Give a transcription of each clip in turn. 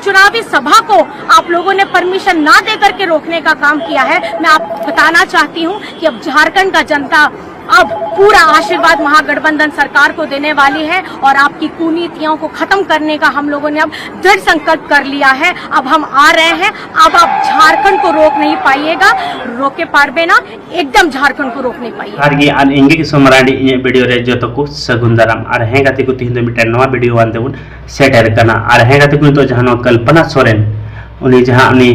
चुनावी सभा को आप लोगों ने परमिशन ना दे करके रोकने का काम किया है। मैं आपको बताना चाहती हूँ कि अब झारखंड का जनता अब पूरा आशीर्वाद महागठबंधन सरकार को देने वाली है और आपकी कुनीतियों को खत्म करने का हम लोगों ने अब दृढ़ संकल्प कर लिया है। अब हम आ रहे हैं, अब आप झारखंड को रोक नहीं पाइएगा, रोके पारबे ना, एकदम झारखंड को रोक नहीं पाइएगा। आरगी आन इंगे की सोमराडी इन वीडियो रे जो तो को सगुन दाराम आर हेगा ते को तिहिन दो मिटा नवा वीडियो आन देबुन सेटर कना आर हेगा ते को तो जहां कल्पना सोरेन उनी जहां उनी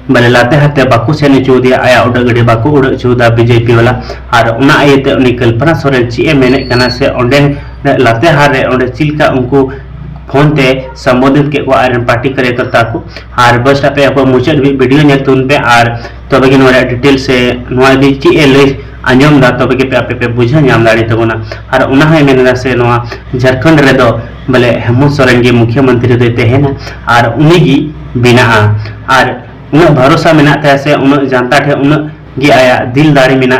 बले लाते हाते बाकू सेने चौदिया आया उड़ा गड़े बाकू उड़ा चौदा बीजेपी वाला और उना आयते उनी कल्पना सोरेन ची मेने कना से ओंडे लाते हारे ओंडे चिलका उनको फोन ते संबोधित के को आयरन पार्टी कार्यकर्ता को और बस पे आपको मुचद वीडियो ने तुन पे और तबे की नोरा डिटेल से नोआ दी ची ए ले आंजम दा तबे के पे आपे पे बुझा नाम दाड़ी तबना और उना है मेने से नोआ झारखंड रे दो बले हेमंत सोरेन के मुख्यमंत्री देते हैं ना और उन्हीं की बिना और उन भरोसा मेना से उन जनता ठे उन गे आया दिल दाड़ी मेना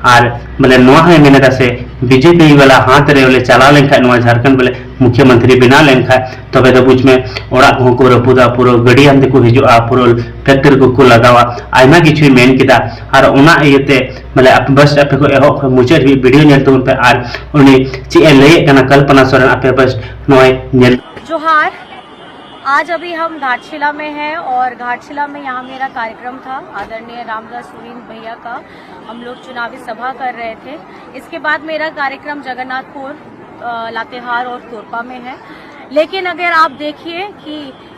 और बोले नोआ है मेने से बीजेपी वाला हाथ रे बोले चला लेखा नोआ झारखंड बोले मुख्यमंत्री बना लेखा तबे तो बुझ में ओड़ा को रपुदा पूरा गड़ी आंते को हिजुआ पूरा फैक्ट्री को लगावा आयमा किछु मेन किदा और उना इयते बोले आप बस आपे को एहो मुचद वीडियो नेल तुन पे और उनी ची ले कना कल्पना सोरेन आपे बस नोय नेल जोहार। आज अभी हम घाटशिला में हैं और घाटशिला में यहाँ मेरा कार्यक्रम था आदरणीय रामदास सुरीन भैया का। हम लोग चुनावी सभा कर रहे थे। इसके बाद मेरा कार्यक्रम जगन्नाथपुर, लातेहार और तोरपा में है। लेकिन अगर आप देखिए कि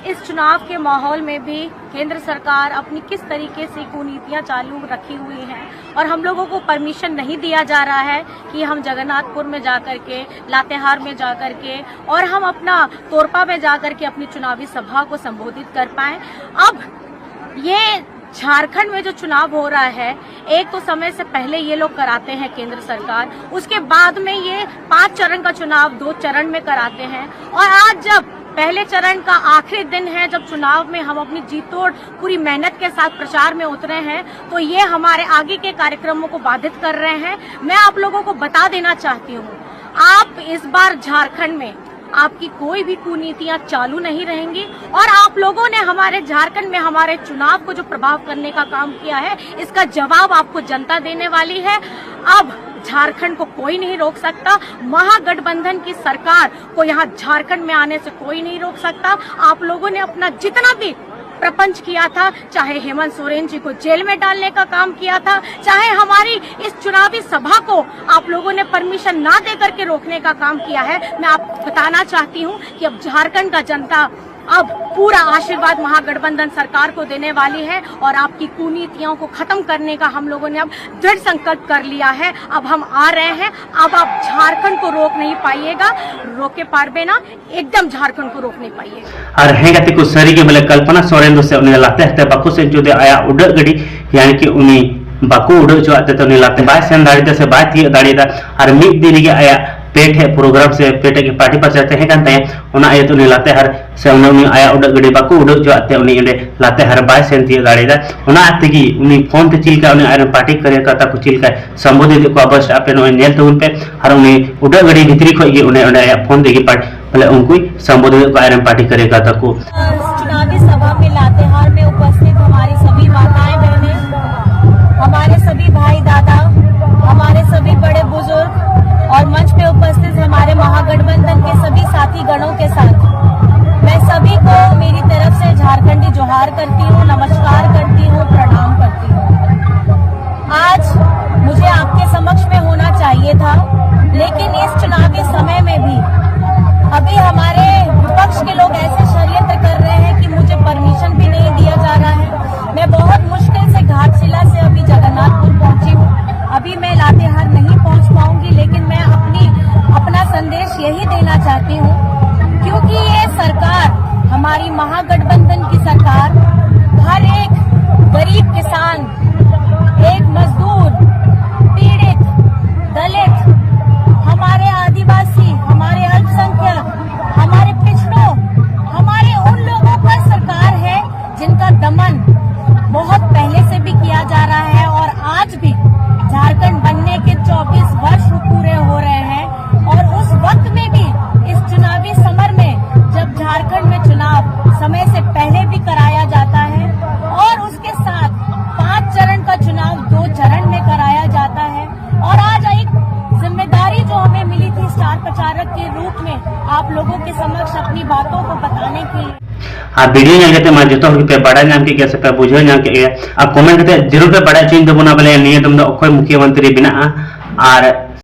इस चुनाव के माहौल में भी केंद्र सरकार अपनी किस तरीके से कुनीतियां चालू रखी हुई हैं और हम लोगों को परमिशन नहीं दिया जा रहा है कि हम जगन्नाथपुर में जाकर के, लातेहार में जाकर के और हम अपना तोरपा में जाकर के अपनी चुनावी सभा को संबोधित कर पाएं। अब ये झारखंड में जो चुनाव हो रहा है, एक तो समय से पहले ये लोग कराते हैं केंद्र सरकार, उसके बाद में ये 5 चरण का चुनाव 2 चरण में कराते हैं और आज जब पहले चरण का आखिरी दिन है, जब चुनाव में हम अपनी जीतोड़ पूरी मेहनत के साथ प्रचार में उतरे हैं, तो ये हमारे आगे के कार्यक्रमों को बाधित कर रहे हैं। मैं आप लोगों को बता देना चाहती हूँ, आप इस बार झारखंड में आपकी कोई भी कुनीतियां चालू नहीं रहेंगी और आप लोगों ने हमारे झारखंड में हमारे चुनाव को जो प्रभाव करने का काम किया है, इसका जवाब आपको जनता देने वाली है। अब झारखंड को कोई नहीं रोक सकता, महागठबंधन की सरकार को यहाँ झारखंड में आने से कोई नहीं रोक सकता। आप लोगों ने अपना जितना भी प्रपंच किया था, चाहे हेमंत सोरेन जी को जेल में डालने का काम किया था, चाहे हमारी इस चुनावी सभा को आप लोगों ने परमिशन ना दे करके रोकने का काम किया है। मैं आपको बताना चाहती हूँ कि अब झारखंड का जनता अब पूरा आशीर्वाद महागठबंधन सरकार को देने वाली है और आपकी कुनीतियों को खत्म करने का हम लोगों ने अब दृढ़ संकल्प कर लिया है। अब हम आ रहे हैं, अब आप झारखंड को रोक नहीं पाइएगा, रोके पारबे ना, एकदम झारखंड को रोक नहीं पाइएगा। और हेगा ते को सरी के बोले कल्पना सोरेन दो से उन्हें लाते हते बाकू से जो दे आया उड़ गड़ी यानी कि उन्हीं बाकू उड़ जो आते तो उन्हें लाते बाय सेन दाड़ी से बाय थी दाड़ी दा और मिड दिन के आया पेट है प्रोग्राम से पेट की पार्टी पर चलते हैं कहते हैं उना आए तो लाते हर से उन्हें आया उड़ गड़ी बाकू उड़ जो आते उन्हें लाते हर बाय सेन थी दाड़ी दा उना आते की उन्हें फोन ते चिलका उन्हें आयरन पार्टी करे करता को चिलका संबोधित को अवश्य आपे नो नेल तो उन पे और उन्हें उड़ गड़ी भीतरी को ये उन्हें फोन देगी पार्टी भले उनको संबोधित को आयरन पार्टी करे करता को चुनावी सभा में लातेहार में उपस्थित हमारी सभी माताएं बहनें, हमारे सभी भाई दादा, हमारे सभी बड़े बुजुर्ग और मंच पे उपस्थित हमारे महागठबंधन के सभी साथी गणों के साथ मैं सभी को मेरी तरफ से झारखंडी जोहार करती हूँ, नमस्कार करती हूँ, प्रणाम करती हूँ। आज मुझे आपके समक्ष में होना चाहिए था, लेकिन इस चुनावी समय में भी अभी हमारे विपक्ष के लोग ऐसे षड्यंत्र कर रहे हैं कि मुझे परमिशन भी नहीं दिया जा रहा है। मैं बहुत मुश्किल से घाटशिला से अभी जगन्नाथपुर पहुंची हूँ। अभी मैं लातेहार नहीं पहुंच पाऊंगी, लेकिन मैं अपना संदेश यही देना चाहती हूँ, क्योंकि ये सरकार, हमारी महागठबंधन की सरकार, हर एक गरीब किसान, एक मजदूर, पीड़ित, दलित, हमारे आदिवासी, हमारे अल्पसंख्यक, हमारे पिछड़ों, हमारे उन लोगों का सरकार है जिनका दमन बहुत पहले से भी किया जा रहा है और आज भी झारखंड बनने के 24 वर्ष पूरे हो रहे हैं और उस वक्त में भी इस चुनावी समर में जब झारखंड में चुनाव समय से पहले आप लोगों के समक्ष अपनी बातों को बताने के लिए। वीडियो नेल कते मा जतो हर पे बड़ा नाम के से पे बुझो नाम के कमेंट कते जरूर पे बड़ा चीन दबोना बोले निये दम दो अखय मुख्यमंत्री बिना और